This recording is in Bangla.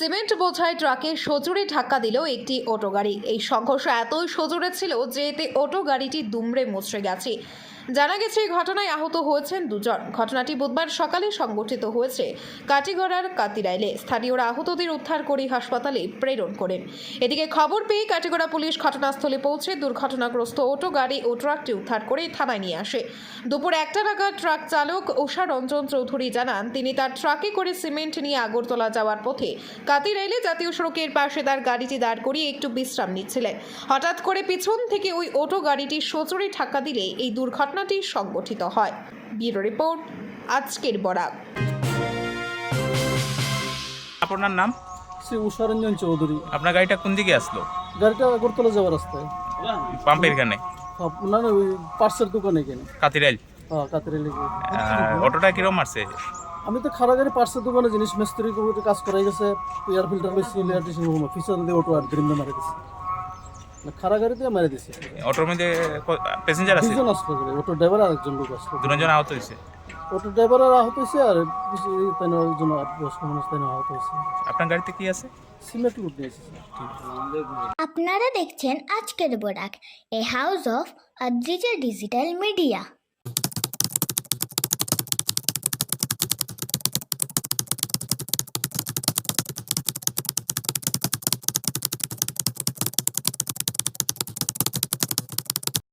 সিমেন্ট বোঝাই ট্রাকে সজোরে ধাক্কা দিল একটি অটো গাড়ি। এই সংঘর্ষ এতই সজোরে ছিল যে এতে অটো গাড়িটি দুমড়ে মুচড়ে গেছে। জানা গেছে এই ঘটনায় আহত হয়েছেন দুজন। ঘটনাটি বুধবার সকালে সংঘটিত হয়েছে কাটিগড়ার কাতিরাইলে। স্থানীয়রা আহতদের উদ্ধার করে হাসপাতালে প্রেরণ করেন। এদিকে খবর পেয়ে কাটিগড়া পুলিশ ঘটনাস্থলে পৌঁছে দুর্ঘটনাগ্রস্ত অটো গাড়ি ও ট্রাকটি উদ্ধার করে থানায় নিয়ে আসে। দুপুর 1টা নাগাদ ট্রাক চালক উষা রঞ্জন চৌধুরী জানান, তিনি তার ট্রাকে করে সিমেন্ট নিয়ে আগরতলা যাওয়ার পথে কাতিরাইলে জাতীয় সড়কের পাশে তার গাড়িটি দাঁড় করিয়ে একটু বিশ্রাম নিচ্ছিলেন। হঠাৎ করে পিছন থেকে ওই অটো গাড়িটি সজোরে ধাক্কা দিলে এই দুর্ঘটনাটি সংঘটিত হয়। ব্যুরো রিপোর্ট, আজকের বরাক। আপনার নাম? শ্রী উষা রঞ্জন চৌধুরী। আপনার গাড়িটা কোন দিকে আসলো? গাড়িটা আগরতলা যাওয়ার রাস্তায়। পাম্পের এখানে? না না, ওই পার্সের দোকানে কেন। কাতিরাইল? হ্যাঁ, কাতিরাইলে গিয়ে। অটোটা কিরকম মারছে? আমি তো খারাপ গাড়ি পার্সের দোকানে জিনিস মিস্ত্রি করে কাজ করাই গেছে। এয়ার ফিল্টার লইছি, এয়ার টিসিং পিছন দিয়ে অটো আর গ্রিমে মারে দিছে। খারাপ গাড়ি দিয়ে মেরে দিছে। অটোর মধ্যে প্যাসেঞ্জার আছে? দুজন আসলো করে, অটো ড্রাইভার আর একজন লোক আসলো। দুজন আহত হয়েছে? অটো ড্রাইভার আর আহত হয়েছে, আর তাই একজন 8-10 মানুষ তাই আহত হয়েছে। আপনার গাড়িতে কি আছে? সিমেন্ট লুট নিয়েছে। আপনারা দেখছেন আজকের Barak, a house of digital media.